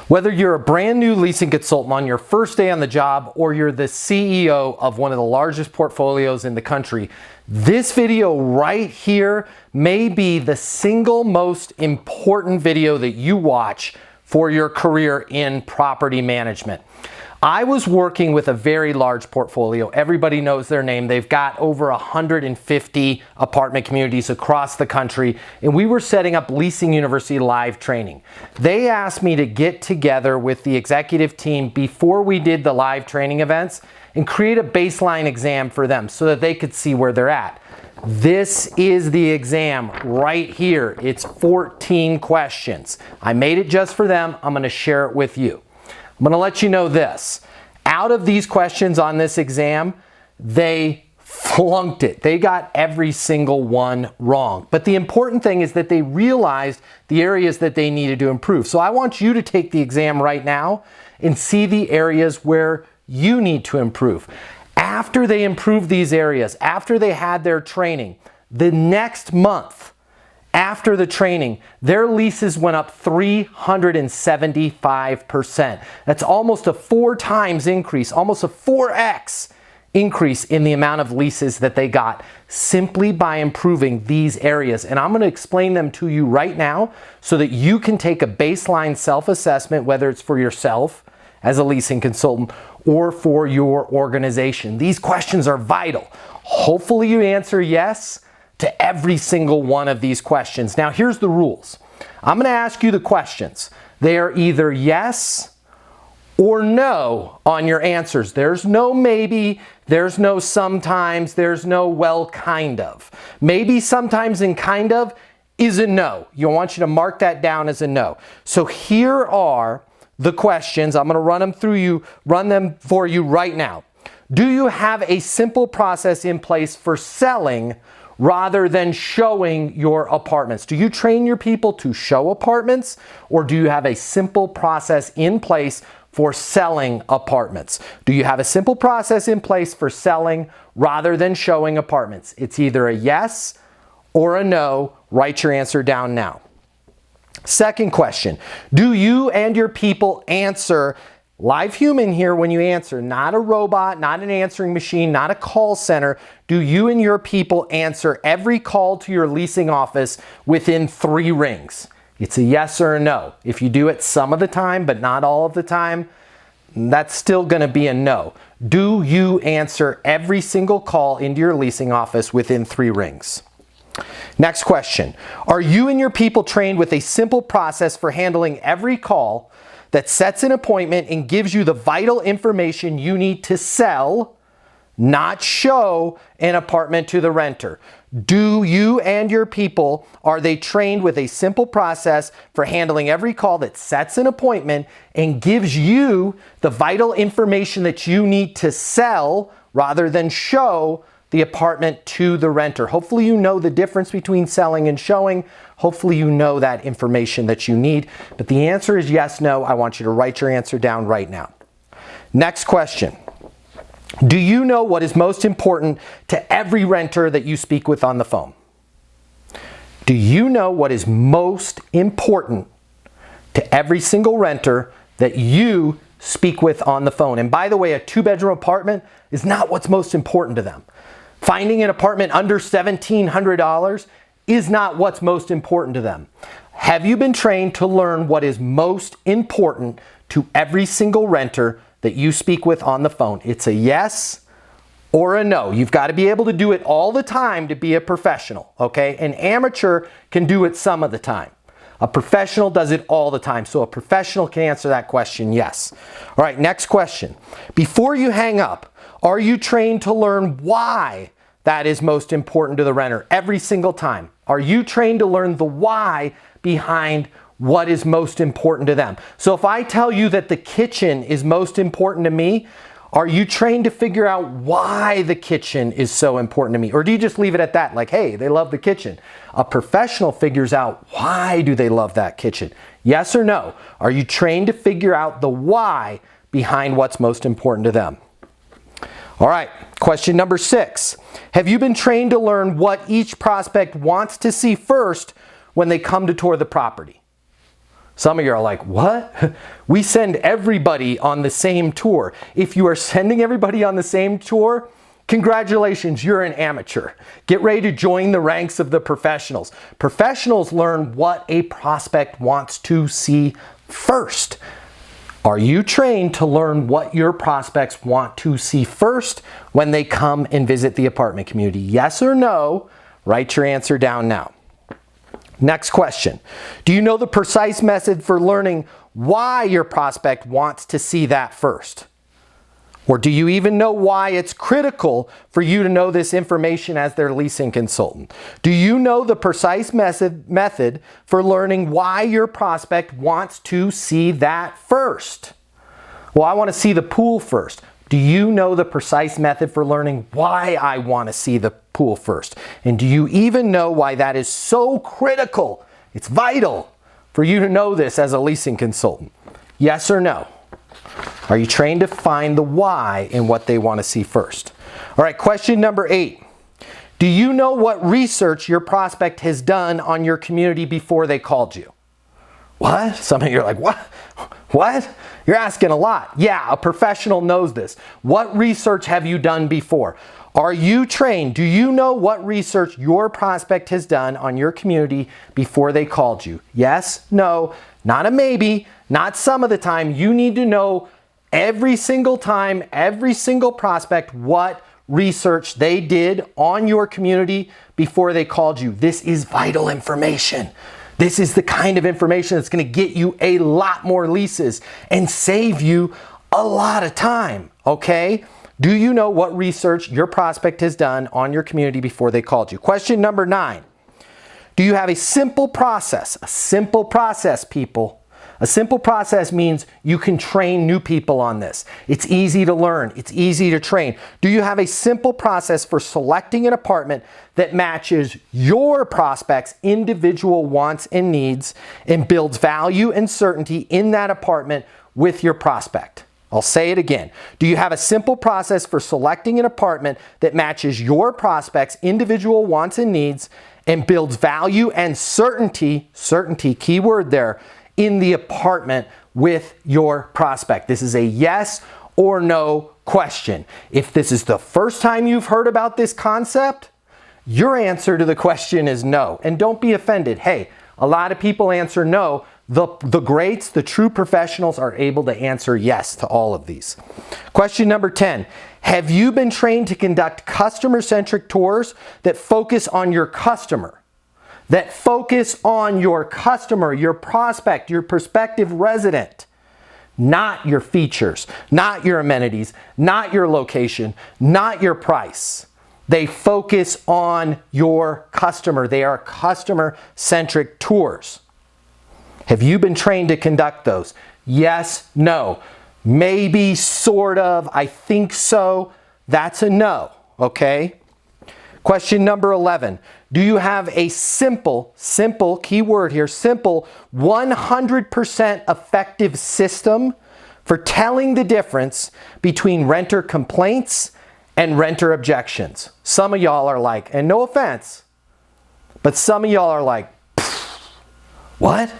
Whether you're a brand new leasing consultant on your first day on the job or you're the CEO of one of the largest portfolios in the country, this video right here may be the single most important video that you watch for your career in property management. I was working with a very large portfolio. Everybody knows their name. They've got over 150 apartment communities across the country, and we were setting up Leasing University live training. They asked me to get together with the executive team before we did the live training events and create a baseline exam for them so that they could see where they're at. This is the exam right here. It's 14 questions. I made it just for them. I'm going to share it with you. I'm going to let you know this. Out of these questions on this exam, they flunked it. They got every single one wrong. But the important thing is that they realized the areas that they needed to improve. So I want you to take the exam right now and see the areas where you need to improve. After they improved these areas, after they had their training, the next month, after the training, their leases went up 375%. That's almost a 4 times increase, almost a 4x increase in the amount of leases that they got simply by improving these areas. And I'm going to explain them to you right now so that you can take a baseline self-assessment, whether it's for yourself as a leasing consultant or for your organization. These questions are vital. Hopefully you answer yes to every single one of these questions. Now here's the rules. I'm going to ask you the questions. They are either yes or no on your answers. There's no maybe, there's no sometimes, there's no well kind of. Maybe, sometimes, and kind of is a no. I want you to mark that down as a no. So here are the questions. I'm going to run them for you right now. Do you have a simple process in place for selling rather than showing your apartments? Do you train your people to show apartments, or do you have a simple process in place for selling apartments? Do you have a simple process in place for selling rather than showing apartments? It's either a yes or a no. Write your answer down now. Second question, do you and your people answer live human here when you answer, not a robot, not an answering machine, not a call center? Do you and your people answer every call to your leasing office within 3 rings? It's a yes or a no. If you do it some of the time, but not all of the time, that's still going to be a no. Do you answer every single call into your leasing office within 3 rings? Next question, are you and your people trained with a simple process for handling every call that sets an appointment and gives you the vital information you need to sell, not show, an apartment to the renter? Do you and your people, are they trained with a simple process for handling every call that sets an appointment and gives you the vital information that you need to sell rather than show the apartment to the renter? Hopefully you know the difference between selling and showing. Hopefully you know that information that you need. But the answer is yes, no. I want you to write your answer down right now. Next question. Do you know what is most important to every renter that you speak with on the phone? Do you know what is most important to every single renter that you speak with on the phone? And by the way, a 2-bedroom apartment is not what's most important to them. Finding an apartment under $1,700 is not what's most important to them. Have you been trained to learn what is most important to every single renter that you speak with on the phone? It's a yes or a no. You've got to be able to do it all the time to be a professional, okay? An amateur can do it some of the time. A professional does it all the time. So a professional can answer that question yes. All right, next question. Before you hang up, are you trained to learn why that is most important to the renter every single time? Are you trained to learn the why behind what is most important to them? So if I tell you that the kitchen is most important to me, are you trained to figure out why the kitchen is so important to me? Or do you just leave it at that, like, hey, they love the kitchen? A professional figures out, why do they love that kitchen? Yes or no? Are you trained to figure out the why behind what's most important to them? All right, question number 6. Have you been trained to learn what each prospect wants to see first when they come to tour the property? Some of you are like, what? We send everybody on the same tour. If you are sending everybody on the same tour, congratulations, you're an amateur. Get ready to join the ranks of the professionals. Professionals learn what a prospect wants to see first. Are you trained to learn what your prospects want to see first when they come and visit the apartment community? Yes or no? Write your answer down now. Next question. Do you know the precise method for learning why your prospect wants to see that first? Or do you even know why it's critical for you to know this information as their leasing consultant? Do you know the precise method for learning why your prospect wants to see that first? Well, I want to see the pool first. Do you know the precise method for learning why I want to see the pool first? And do you even know why that is so critical? It's vital for you to know this as a leasing consultant. Yes or no? Are you trained to find the why in what they want to see first? All right, question number 8. Do you know what research your prospect has done on your community before they called you? What? Some of you are like, what? What? You're asking a lot. Yeah, a professional knows this. What research have you done before? Are you trained? Do you know what research your prospect has done on your community before they called you? Yes? No? Not a maybe, not some of the time. You need to know every single time, every single prospect, what research they did on your community before they called you. This is vital information. This is the kind of information that's going to get you a lot more leases and save you a lot of time, okay? Do you know what research your prospect has done on your community before they called you? Question number 9. Do you have a simple process? A simple process, people. A simple process means you can train new people on this. It's easy to learn. It's easy to train. Do you have a simple process for selecting an apartment that matches your prospect's individual wants and needs and builds value and certainty in that apartment with your prospect? I'll say it again. Do you have a simple process for selecting an apartment that matches your prospect's individual wants and needs and builds value and certainty, key word there, in the apartment with your prospect? This is a yes or no question. If this is the first time you've heard about this concept, your answer to the question is no. And don't be offended. Hey, a lot of people answer no. The greats, the true professionals, are able to answer yes to all of these. Question number 10. Have you been trained to conduct customer-centric tours that focus on your customer? That focus on your customer, your prospect, your prospective resident, not your features, not your amenities, not your location, not your price. They focus on your customer. They are customer-centric tours. Have you been trained to conduct those? Yes, no. Maybe, sort of, I think so. That's a no, okay? Question number 11. Do you have a simple, key word here, simple, 100% effective system for telling the difference between renter complaints and renter objections? Some of y'all are like, and no offense, but some of y'all are like, what?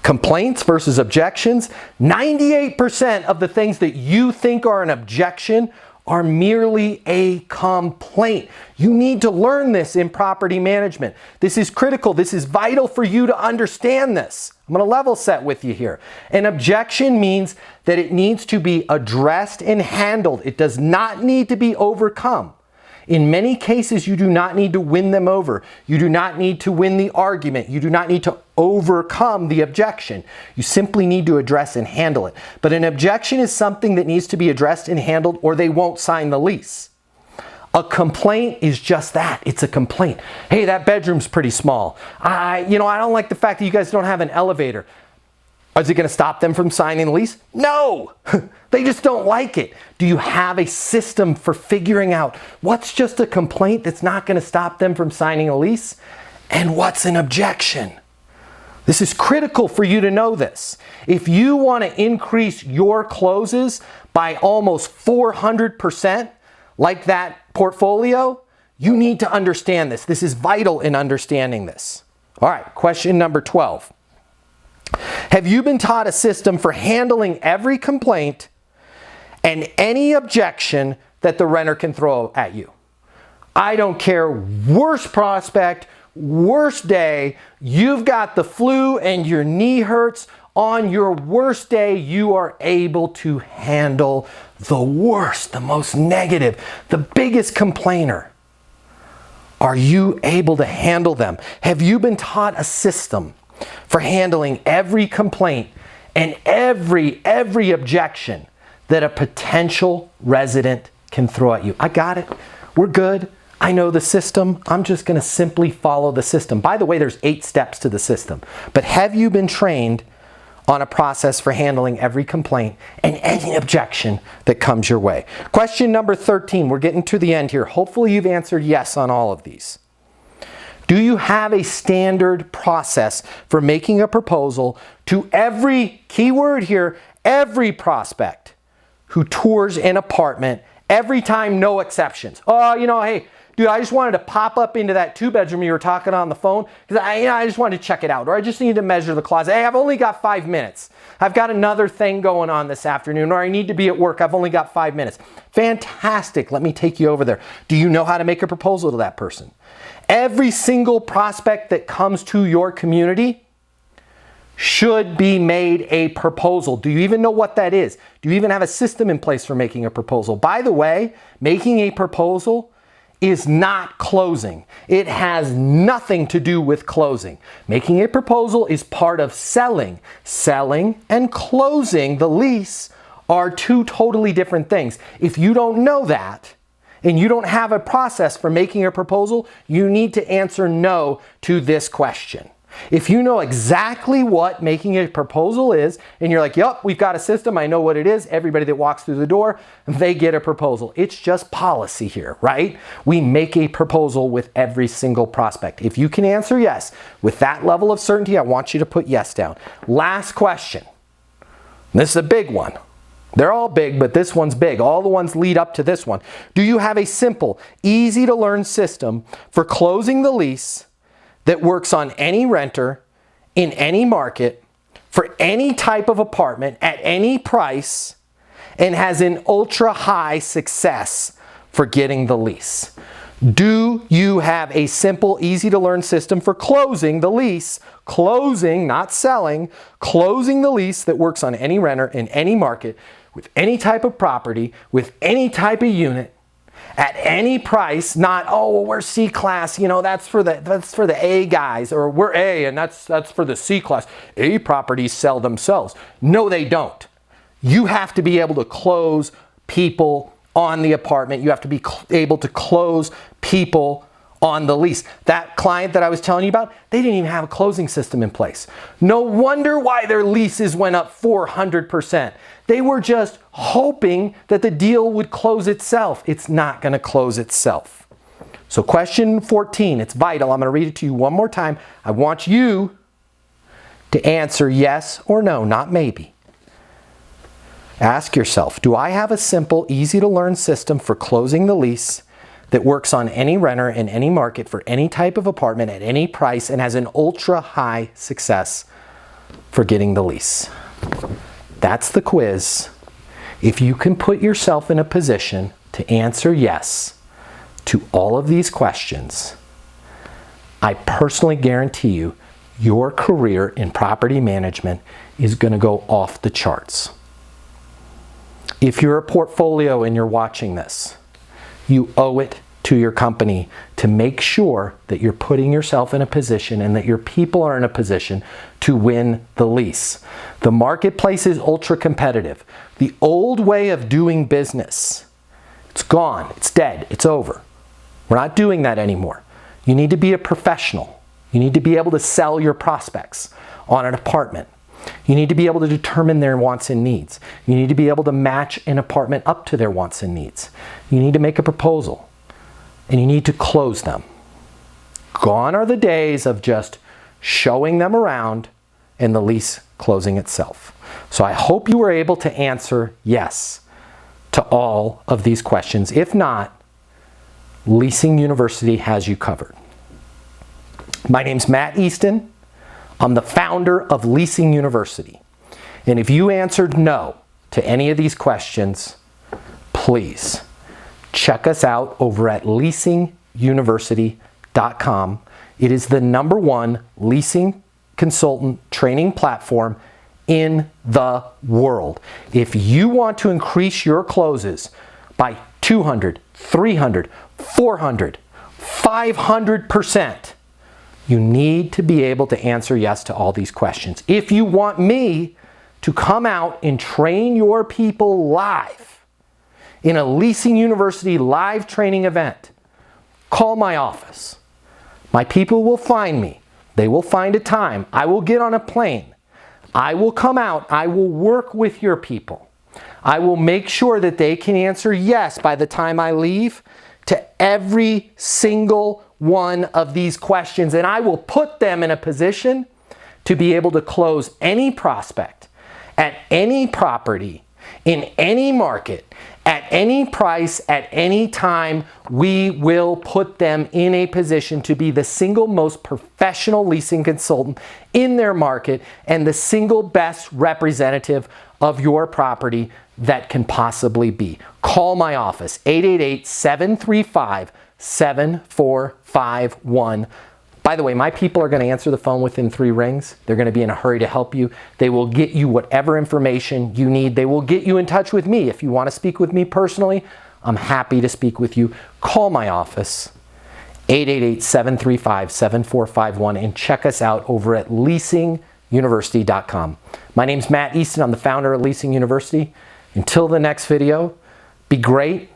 Complaints versus objections? 98% of the things that you think are an objection are merely a complaint. You need to learn this in property management. This is critical. This is vital for you to understand this. I'm going to level set with you here. An objection means that it needs to be addressed and handled. It does not need to be overcome. In many cases, you do not need to win them over. You do not need to win the argument. You do not need to overcome the objection. You simply need to address and handle it. But an objection is something that needs to be addressed and handled, or they won't sign the lease. A complaint is just that. It's a complaint. Hey, that bedroom's pretty small. I don't like the fact that you guys don't have an elevator. Is it going to stop them from signing the lease? No! They just don't like it. Do you have a system for figuring out what's just a complaint that's not going to stop them from signing a lease? And what's an objection? This is critical for you to know this. If you want to increase your closes by almost 400%, like that portfolio, you need to understand this. This is vital in understanding this. All right, question number 12. Have you been taught a system for handling every complaint and any objection that the renter can throw at you? I don't care, worst prospect, worst day, you've got the flu and your knee hurts. On your worst day, you are able to handle the worst, the most negative, the biggest complainer. Are you able to handle them? Have you been taught a system for handling every complaint and every objection that a potential resident can throw at you? I got it. We're good. I know the system. I'm just going to simply follow the system. By the way, there's 8 steps to the system. But have you been trained on a process for handling every complaint and any objection that comes your way? Question number 13. We're getting to the end here. Hopefully you've answered yes on all of these. Do you have a standard process for making a proposal to every, keyword here, every prospect who tours an apartment every time, no exceptions? Oh, hey, dude, I just wanted to pop up into that 2-bedroom you were talking on the phone because I just wanted to check it out, or I just need to measure the closet. Hey, I've only got 5 minutes. I've got another thing going on this afternoon, or I need to be at work. I've only got 5 minutes. Fantastic. Let me take you over there. Do you know how to make a proposal to that person? Every single prospect that comes to your community should be made a proposal. Do you even know what that is? Do you even have a system in place for making a proposal? By the way, making a proposal is not closing. It has nothing to do with closing. Making a proposal is part of selling. Selling and closing the lease are 2 totally different things. If you don't know that, and you don't have a process for making a proposal, you need to answer no to this question. If you know exactly what making a proposal is, and you're like, yup, we've got a system, I know what it is, everybody that walks through the door, they get a proposal. It's just policy here, right? We make a proposal with every single prospect. If you can answer yes with that level of certainty, I want you to put yes down. Last question. This is a big one. They're all big, but this one's big. All the ones lead up to this one. Do you have a simple, easy to learn system for closing the lease that works on any renter, in any market, for any type of apartment, at any price, and has an ultra high success for getting the lease? Do you have a simple, easy to learn system for closing the lease, closing, not selling, closing the lease that works on any renter in any market, with any type of property, with any type of unit, at any price, not, oh, well, we're C class, that's for the A guys, or we're A and that's for the C class. A properties sell themselves. No, they don't. You have to be able to close people on the apartment. You have to be able to close people on the lease. That client that I was telling you about, they didn't even have a closing system in place. No wonder why their leases went up 400%. They were just hoping that the deal would close itself. It's not going to close itself. So question 14, it's vital. I'm going to read it to you one more time. I want you to answer yes or no, not maybe. Ask yourself, do I have a simple, easy to learn system for closing the lease that works on any renter in any market for any type of apartment at any price and has an ultra high success for getting the lease? That's the quiz. If you can put yourself in a position to answer yes to all of these questions, I personally guarantee you your career in property management is going to go off the charts. If you're a portfolio and you're watching this, you owe it to your company to make sure that you're putting yourself in a position and that your people are in a position to win the lease. The marketplace is ultra competitive. The old way of doing business, it's gone, it's dead, it's over. We're not doing that anymore. You need to be a professional. You need to be able to sell your prospects on an apartment. You need to be able to determine their wants and needs. You need to be able to match an apartment up to their wants and needs. You need to make a proposal, and you need to close them. Gone are the days of just showing them around and the lease closing itself. So I hope you were able to answer yes to all of these questions. If not, Leasing University has you covered. My name's Matt Easton. I'm the founder of Leasing University. And if you answered no to any of these questions, please check us out over at leasinguniversity.com. It is the #1 leasing consultant training platform in the world. If you want to increase your closes by 200, 300, 400, 500%, you need to be able to answer yes to all these questions. If you want me to come out and train your people live in a Leasing University live training event, call my office. My people will find me. They will find a time. I will get on a plane. I will come out. I will work with your people. I will make sure that they can answer yes by the time I leave to every single one of these questions. And I will put them in a position to be able to close any prospect at any property in any market at any price, at any time. We will put them in a position to be the single most professional leasing consultant in their market and the single best representative of your property that can possibly be. Call my office, 888-735-7451. By the way, my people are going to answer the phone within 3 rings. They're going to be in a hurry to help you. They will get you whatever information you need. They will get you in touch with me. If you want to speak with me personally, I'm happy to speak with you. Call my office, 888-735-7451, and check us out over at leasinguniversity.com. My name's Matt Easton. I'm the founder of Leasing University. Until the next video, be great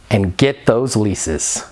and get those leases.